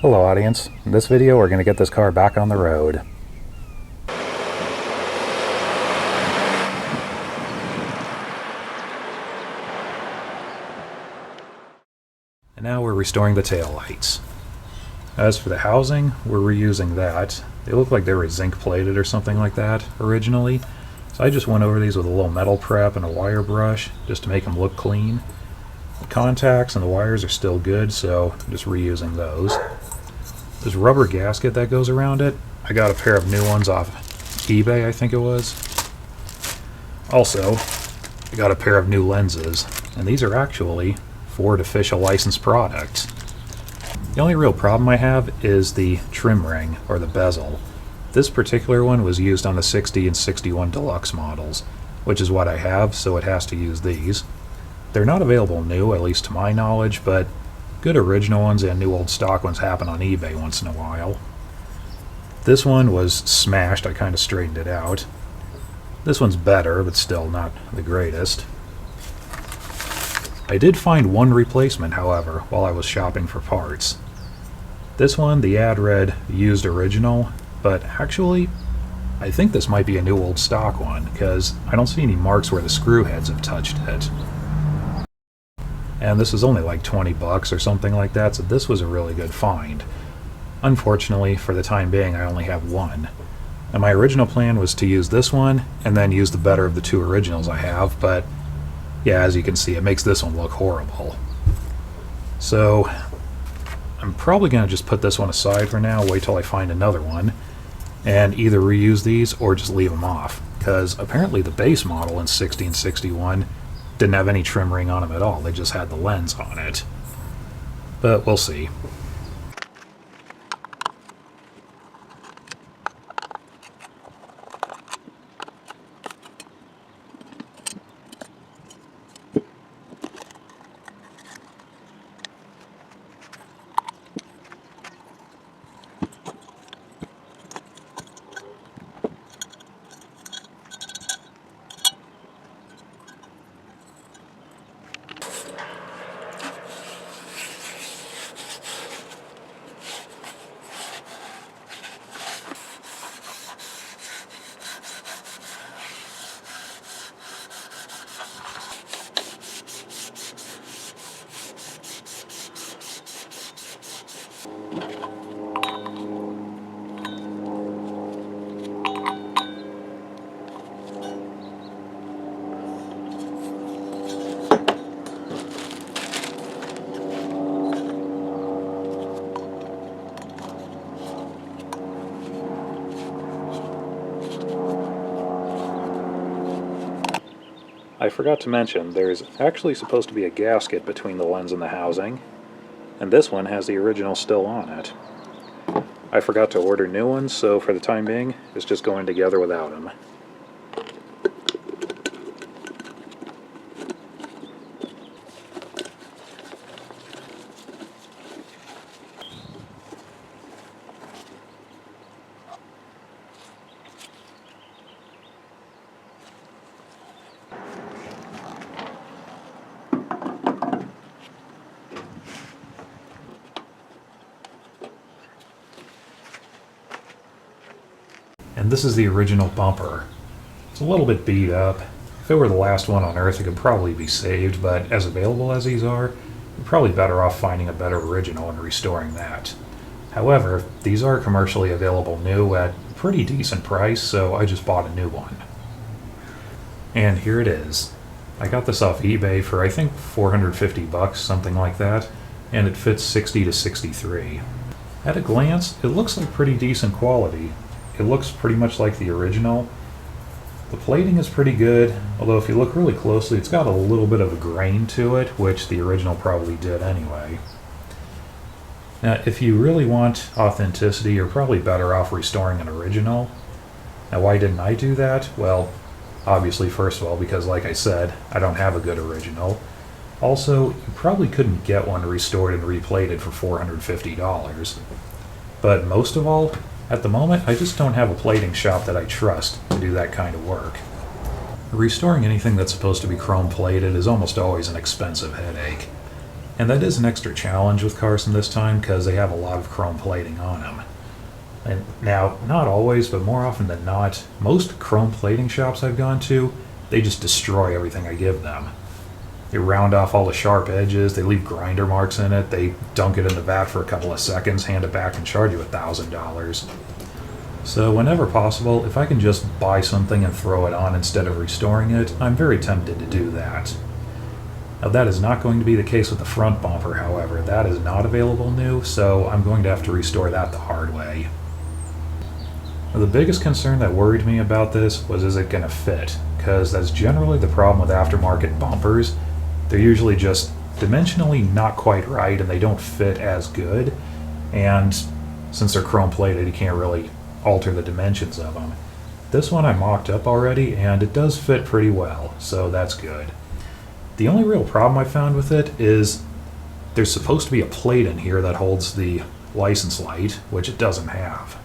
Hello audience, in this video we're going to get this car back on the road. And now we're restoring the taillights. As for the housing, we're reusing that. They look like they were zinc plated or something like that originally. So I just went over these with a little metal prep and a wire brush just to make them look clean. The contacts and the wires are still good, so I'm just reusing those. This rubber gasket that goes around it, I got a pair of new ones off eBay, I think it was. Also, I got a pair of new lenses, and these are actually Ford official licensed products. The only real problem I have is the trim ring, or the bezel. This particular one was used on the 60 and 61 Deluxe models, which is what I have, so it has to use these. They're not available new, at least to my knowledge, but good original ones and new old stock ones happen on eBay once in a while. This one was smashed, I kind of straightened it out. This one's better, but still not the greatest. I did find one replacement, however, while I was shopping for parts. This one, the ad read used original, but actually, I think this might be a new old stock one, because I don't see any marks where the screw heads have touched it. And this is only like 20 bucks or something like that, so this was a really good find. Unfortunately, for the time being, I only have one. And my original plan was to use this one, and then use the better of the two originals I have, but yeah, as you can see, it makes this one look horrible. So, I'm probably going to just put this one aside for now, wait till I find another one, and either reuse these or just leave them off, because apparently the base model in 60 and 61 didn't have any trim ring on them at all, they just had the lens on it. But we'll see. I forgot to mention, there's actually supposed to be a gasket between the lens and the housing, and this one has the original still on it. I forgot to order new ones, so for the time being, it's just going together without them. And this is the original bumper. It's a little bit beat up. If it were the last one on Earth, it could probably be saved, but as available as these are, you're probably better off finding a better original and restoring that. However, these are commercially available new at a pretty decent price, so I just bought a new one. And here it is. I got this off eBay for I think 450 bucks, something like that, and it fits 60 to 63. At a glance, it looks like pretty decent quality. It looks pretty much like the original. The plating is pretty good, although if you look really closely, it's got a little bit of a grain to it, which the original probably did anyway. Now, if you really want authenticity, you're probably better off restoring an original. Now, why didn't I do that? Well, obviously, first of all, because like I said, I don't have a good original. Also, you probably couldn't get one restored and replated for $450. But most of all, at the moment, I just don't have a plating shop that I trust to do that kind of work. Restoring anything that's supposed to be chrome plated is almost always an expensive headache. And that is an extra challenge with Carson this time because they have a lot of chrome plating on them. And now, not always, but more often than not, most chrome plating shops I've gone to, they just destroy everything I give them. They round off all the sharp edges, they leave grinder marks in it, they dunk it in the vat for a couple of seconds, hand it back, and charge you $1,000. So whenever possible, if I can just buy something and throw it on instead of restoring it, I'm very tempted to do that. Now that is not going to be the case with the front bumper, however. That is not available new, so I'm going to have to restore that the hard way. Now, the biggest concern that worried me about this was, is it going to fit? Because that's generally the problem with aftermarket bumpers. They're usually just dimensionally not quite right and they don't fit as good. And since they're chrome plated, you can't really alter the dimensions of them. This one I mocked up already and it does fit pretty well, so that's good. The only real problem I found with it is there's supposed to be a plate in here that holds the license light, which it doesn't have.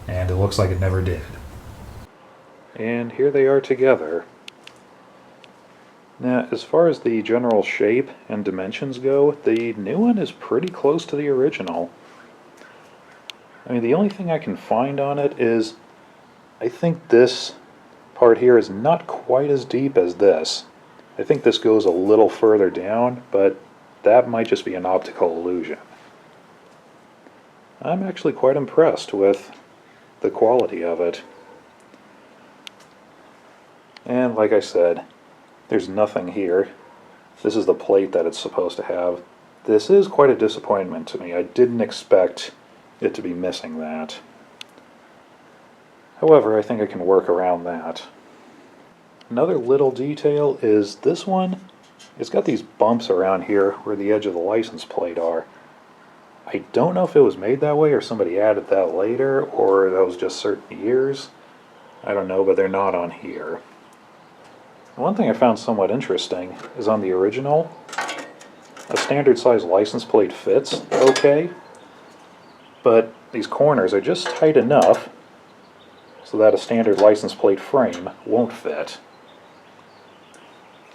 And it looks like it never did. And here they are together. Now, as far as the general shape and dimensions go, the new one is pretty close to the original. I mean, the only thing I can find on it is, I think this part here is not quite as deep as this. I think this goes a little further down, but that might just be an optical illusion. I'm actually quite impressed with the quality of it. And like I said, there's nothing here. This is the plate that it's supposed to have. This is quite a disappointment to me. I didn't expect it to be missing that. However, I think I can work around that. Another little detail is this one, it's got these bumps around here where the edge of the license plate are. I don't know if it was made that way or somebody added that later or that was just certain years. I don't know, but they're not on here. One thing I found somewhat interesting is on the original, a standard size license plate fits okay, but these corners are just tight enough so that a standard license plate frame won't fit.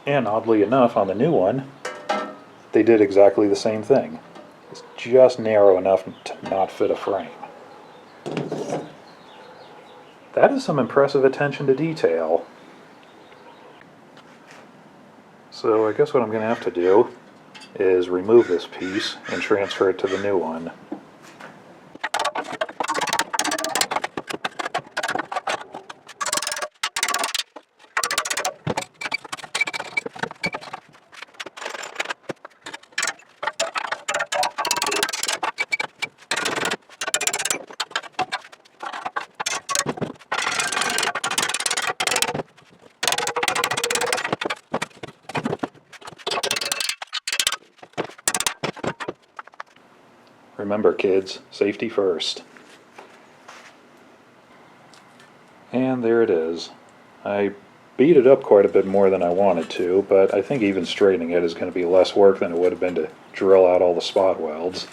And oddly enough, on the new one, they did exactly the same thing. It's just narrow enough to not fit a frame. That is some impressive attention to detail. So I guess what I'm going to have to do is remove this piece and transfer it to the new one. Remember, kids, safety first. And there it is. I beat it up quite a bit more than I wanted to, but I think even straightening it is going to be less work than it would have been to drill out all the spot welds.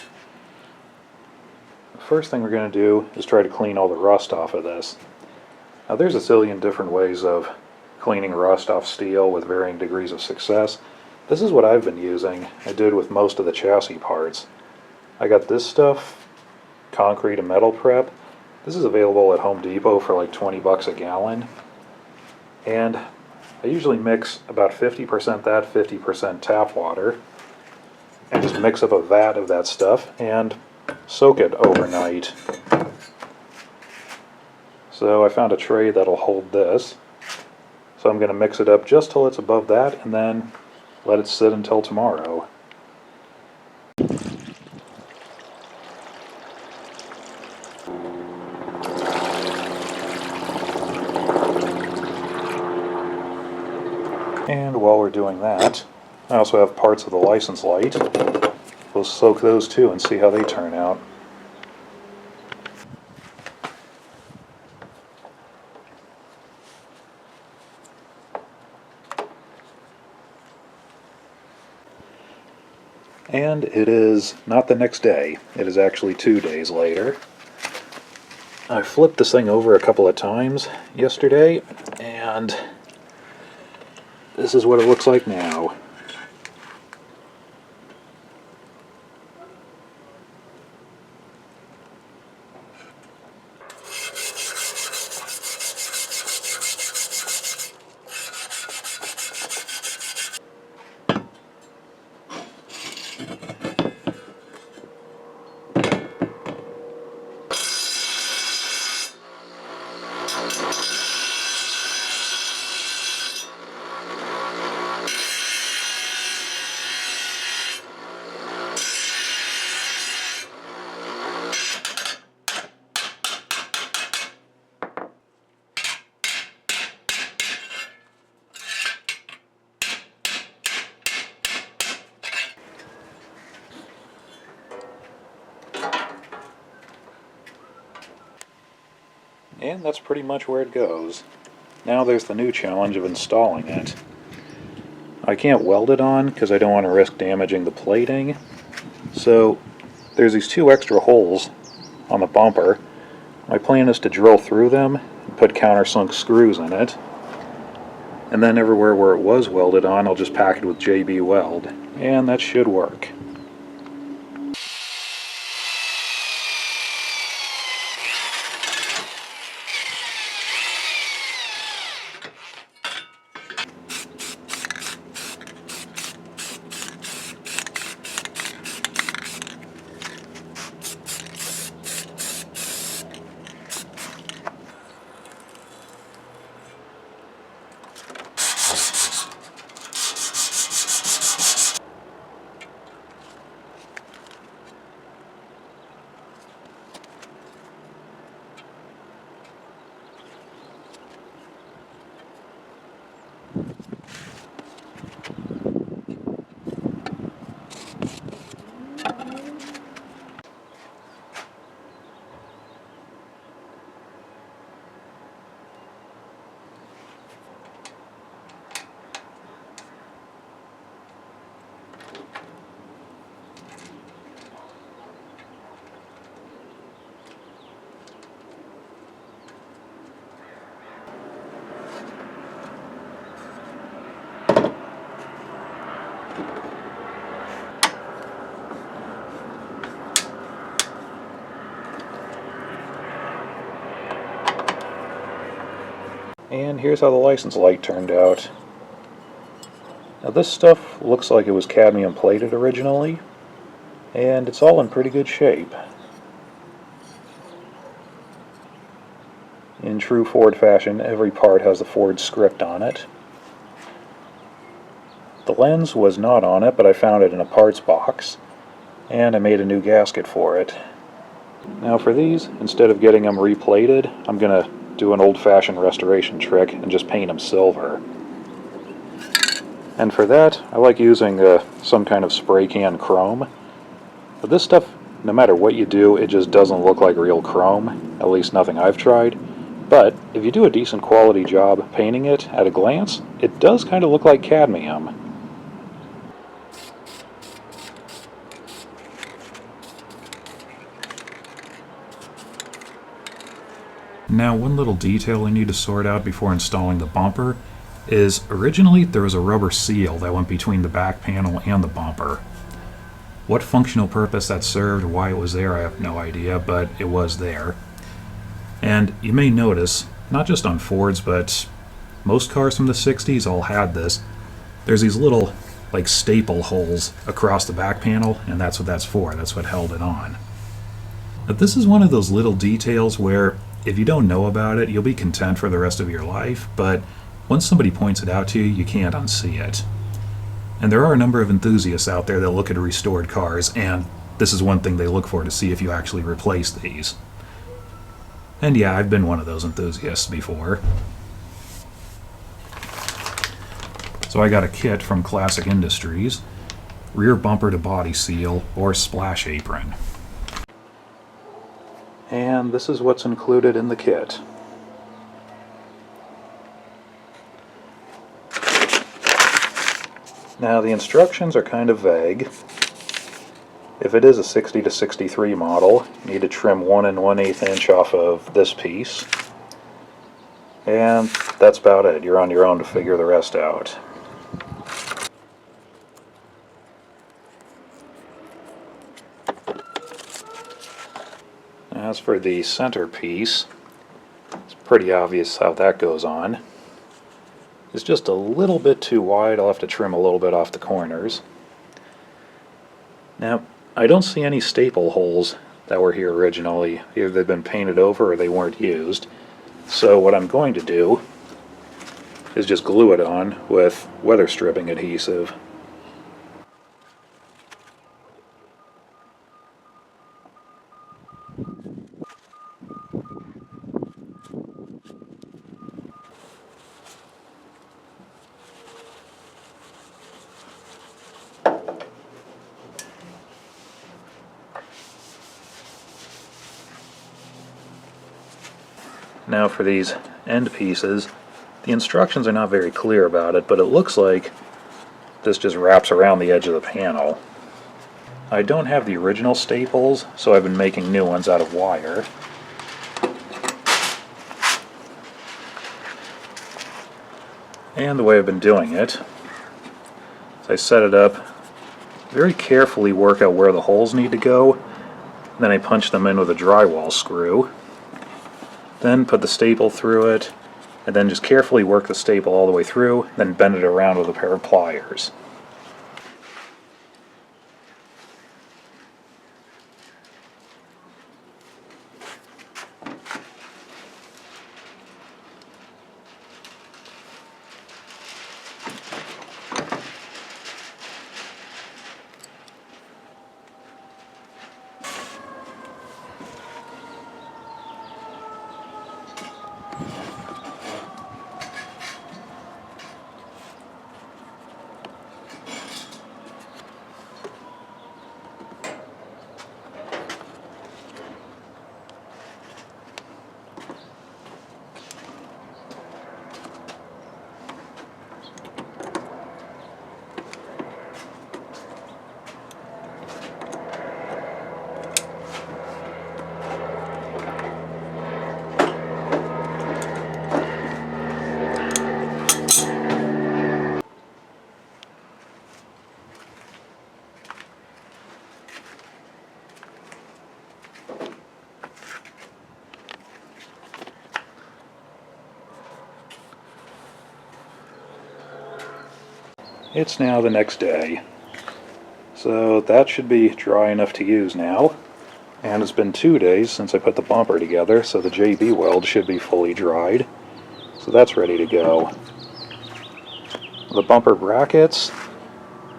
The first thing we're going to do is try to clean all the rust off of this. Now there's a zillion different ways of cleaning rust off steel with varying degrees of success. This is what I've been using. I did with most of the chassis parts. I got this stuff, concrete and metal prep. This is available at Home Depot for like 20 bucks a gallon. And I usually mix about 50% that, 50% tap water, and just mix up a vat of that stuff and soak it overnight. So I found a tray that'll hold this. So I'm going to mix it up just till it's above that and then let it sit until tomorrow. And while we're doing that, I also have parts of the license light. We'll soak those too and see how they turn out. And it is not the next day, it is actually 2 days later. I flipped this thing over a couple of times yesterday, and this is what it looks like now. And that's pretty much where it goes. Now there's the new challenge of installing it. I can't weld it on because I don't want to risk damaging the plating. So there's these two extra holes on the bumper. My plan is to drill through them and put countersunk screws in it. And then everywhere where it was welded on, I'll just pack it with JB Weld. And that should work. And here's how the license light turned out. Now this stuff looks like it was cadmium plated originally, and it's all in pretty good shape. In true Ford fashion, every part has the Ford script on it. The lens was not on it, but I found it in a parts box, and I made a new gasket for it. Now for these, instead of getting them replated, I'm going to do an old-fashioned restoration trick and just paint them silver. And for that, I like using some kind of spray can chrome. But this stuff, no matter what you do, it just doesn't look like real chrome, at least nothing I've tried. But if you do a decent quality job painting it at a glance, it does kind of look like cadmium. Now, one little detail I need to sort out before installing the bumper is originally there was a rubber seal that went between the back panel and the bumper. What functional purpose that served, why it was there, I have no idea, but it was there. And you may notice, not just on Fords, but most cars from the 60s all had this. There's these little, like, staple holes across the back panel, and that's what that's for. That's what held it on. But this is one of those little details where if you don't know about it, you'll be content for the rest of your life, but once somebody points it out to you, you can't unsee it. And there are a number of enthusiasts out there that look at restored cars, and this is one thing they look for to see if you actually replace these. And yeah, I've been one of those enthusiasts before. So I got a kit from Classic Industries, rear bumper to body seal, or splash apron. And this is what's included in the kit. Now the instructions are kind of vague. If it is a 60 to 63 model, you need to trim 1 1/8 inch off of this piece. And that's about it. You're on your own to figure the rest out. As for the centerpiece, it's pretty obvious how that goes on. It's just a little bit too wide. I'll have to trim a little bit off the corners. Now, I don't see any staple holes that were here originally. Either they've been painted over or they weren't used. So what I'm going to do is just glue it on with weather stripping adhesive. Now for these end pieces, the instructions are not very clear about it, but it looks like this just wraps around the edge of the panel. I don't have the original staples, so I've been making new ones out of wire. And the way I've been doing it is I set it up, very carefully work out where the holes need to go, then I punch them in with a drywall screw, then put the staple through it, and then just carefully work the staple all the way through, then bend it around with a pair of pliers. It's now the next day, so that should be dry enough to use now. And it's been 2 days since I put the bumper together, so the JB weld should be fully dried. So that's ready to go. The bumper brackets,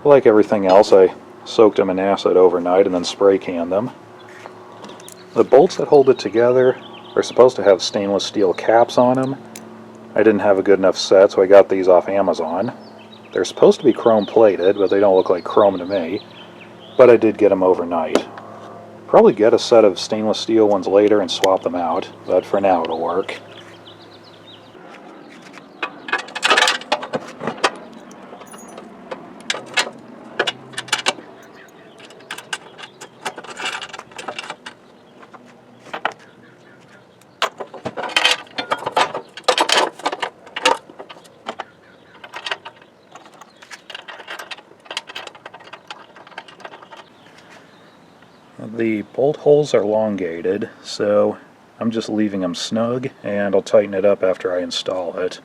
like everything else, I soaked them in acid overnight and then spray canned them. The bolts that hold it together are supposed to have stainless steel caps on them. I didn't have a good enough set, so I got these off Amazon. They're supposed to be chrome plated, but they don't look like chrome to me. But I did get them overnight. Probably get a set of stainless steel ones later and swap them out, but for now it'll work. The bolt holes are elongated, so I'm just leaving them snug, and I'll tighten it up after I install it.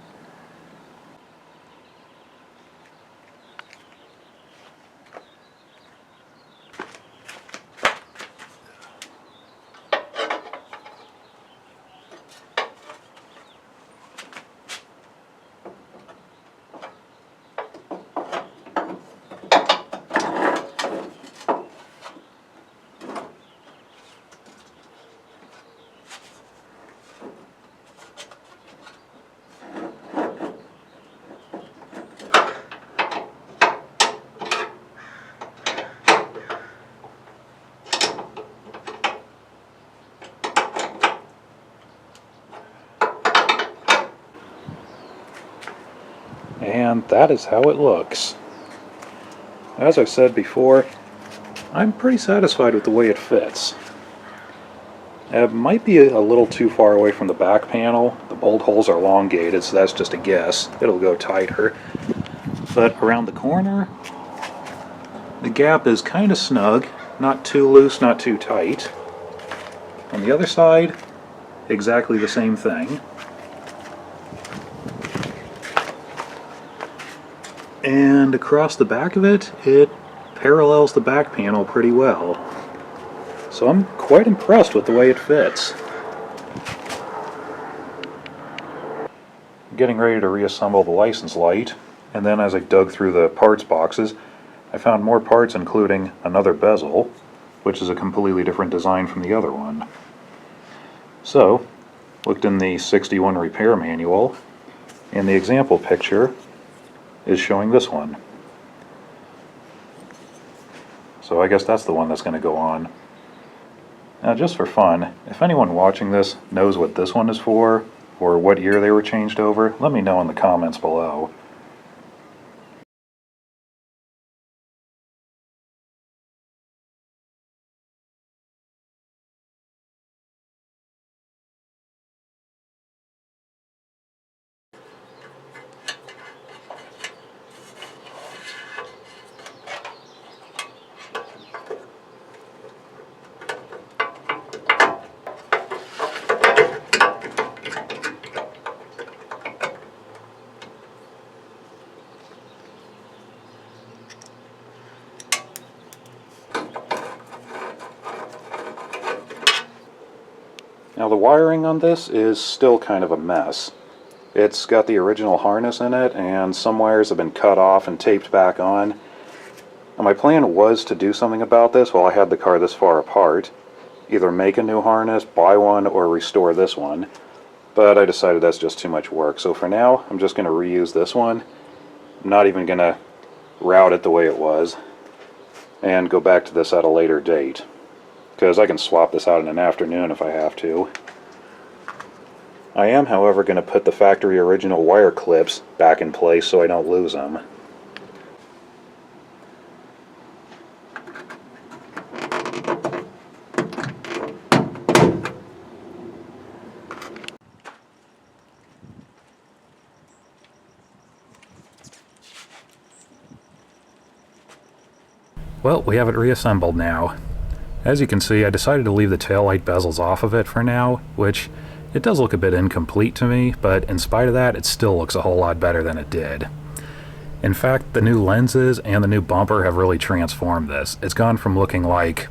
And that is how it looks. As I've said before, I'm pretty satisfied with the way it fits. It might be a little too far away from the back panel. The bolt holes are elongated, so that's just a guess. It'll go tighter. But around the corner, the gap is kind of snug. Not too loose, not too tight. On the other side, exactly the same thing. And across the back of it, it parallels the back panel pretty well. So I'm quite impressed with the way it fits. I'm getting ready to reassemble the license light, and then as I dug through the parts boxes, I found more parts, including another bezel, which is a completely different design from the other one. So, looked in the 61 repair manual, and the example picture is showing this one. So I guess that's the one that's going to go on. Now just for fun, if anyone watching this knows what this one is for, or what year they were changed over, let me know in the comments below. Now the wiring on this is still kind of a mess. It's got the original harness in it, and some wires have been cut off and taped back on. Now my plan was to do something about this while I had the car this far apart. Either make a new harness, buy one, or restore this one. But I decided that's just too much work. So for now, I'm just going to reuse this one. I'm not even going to route it the way it was. And go back to this at a later date. Because I can swap this out in an afternoon if I have to. I am, however, going to put the factory original wire clips back in place so I don't lose them. Well, we have it reassembled now. As you can see, I decided to leave the taillight bezels off of it for now, which it does look a bit incomplete to me, but in spite of that, it still looks a whole lot better than it did. In fact, the new lenses and the new bumper have really transformed this. It's gone from looking like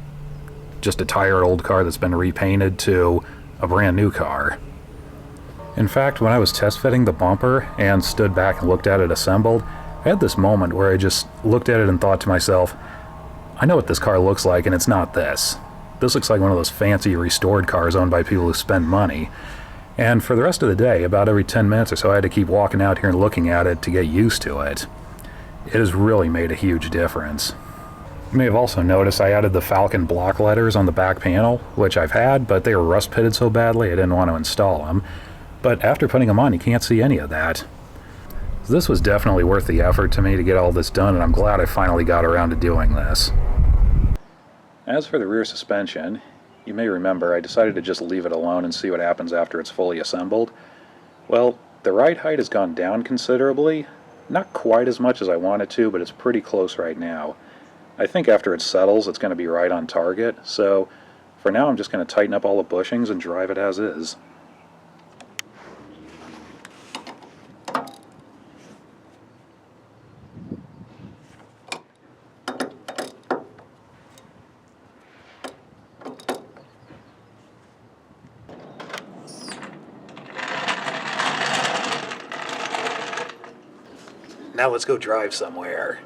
just a tired old car that's been repainted to a brand new car. In fact, when I was test fitting the bumper and stood back and looked at it assembled, I had this moment where I just looked at it and thought to myself, I know what this car looks like, and it's not this. This looks like one of those fancy restored cars owned by people who spend money. And for the rest of the day, about every 10 minutes or so, I had to keep walking out here and looking at it to get used to it. It has really made a huge difference. You may have also noticed I added the Falcon block letters on the back panel, which I've had, but they were rust pitted so badly I didn't want to install them. But after putting them on, you can't see any of that. So this was definitely worth the effort to me to get all this done, and I'm glad I finally got around to doing this. As for the rear suspension, you may remember I decided to just leave it alone and see what happens after it's fully assembled. Well, the ride height has gone down considerably. Not quite as much as I wanted to, but it's pretty close right now. I think after it settles, it's going to be right on target, so for now I'm just going to tighten up all the bushings and drive it as is. Now let's go drive somewhere.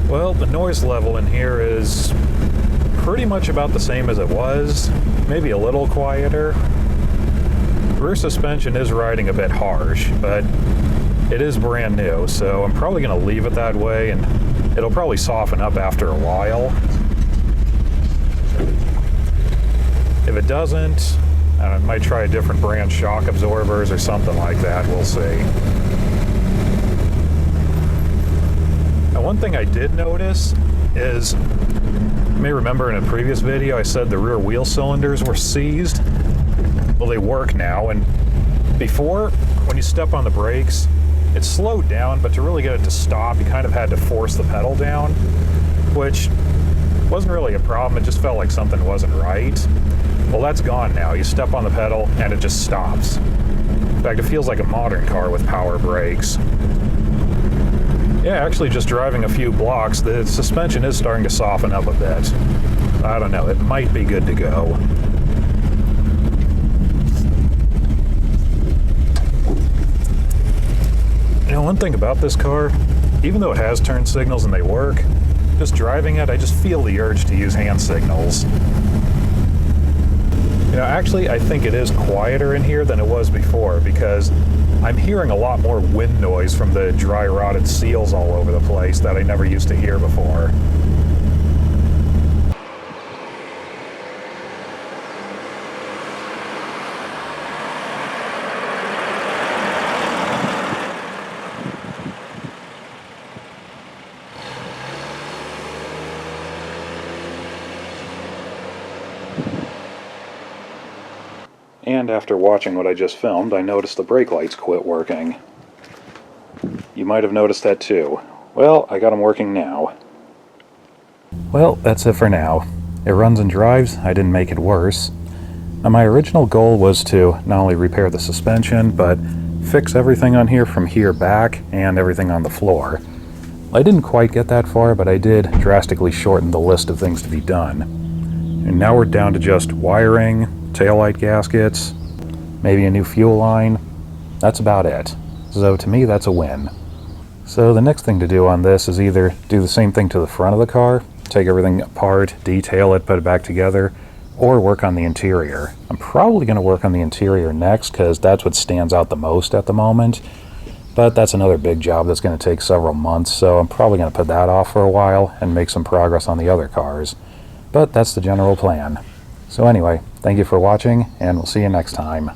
Well, the noise level in here is pretty much about the same as it was, maybe a little quieter. Rear suspension is riding a bit harsh, but it is brand new, so I'm probably going to leave it that way, and it'll probably soften up after a while. If it doesn't, I might try a different brand shock absorbers or something like that, we'll see. Now, one thing I did notice is, you may remember in a previous video I said the rear wheel cylinders were seized. Well, they work now, and before, when you step on the brakes, it slowed down, but to really get it to stop, you kind of had to force the pedal down, which Wasn't really a problem, it just felt like something wasn't right. Well, that's gone now. You step on the pedal and it just stops. In fact, it feels like a modern car with power brakes. Yeah, actually just driving a few blocks, the suspension is starting to soften up a bit. I don't know, it might be good to go. You know, one thing about this car, even though it has turn signals and they work, just driving it, I just feel the urge to use hand signals. You know, actually, I think it is quieter in here than it was before because I'm hearing a lot more wind noise from the dry rotted seals all over the place that I never used to hear before. And after watching what I just filmed, I noticed the brake lights quit working. You might have noticed that too. Well, I got them working now. Well, that's it for now. It runs and drives, I didn't make it worse. Now, my original goal was to not only repair the suspension, but fix everything on here from here back and everything on the floor. I didn't quite get that far, but I did drastically shorten the list of things to be done. And now we're down to just wiring, taillight gaskets, maybe a new fuel line. That's about it. So to me, that's a win. So the next thing to do on this is either do the same thing to the front of the car, take everything apart, detail it, put it back together, or work on the interior. I'm probably going to work on the interior next because that's what stands out the most at the moment. But that's another big job that's going to take several months, so I'm probably going to put that off for a while and make some progress on the other cars. But that's the general plan. So anyway, thank you for watching, and we'll see you next time.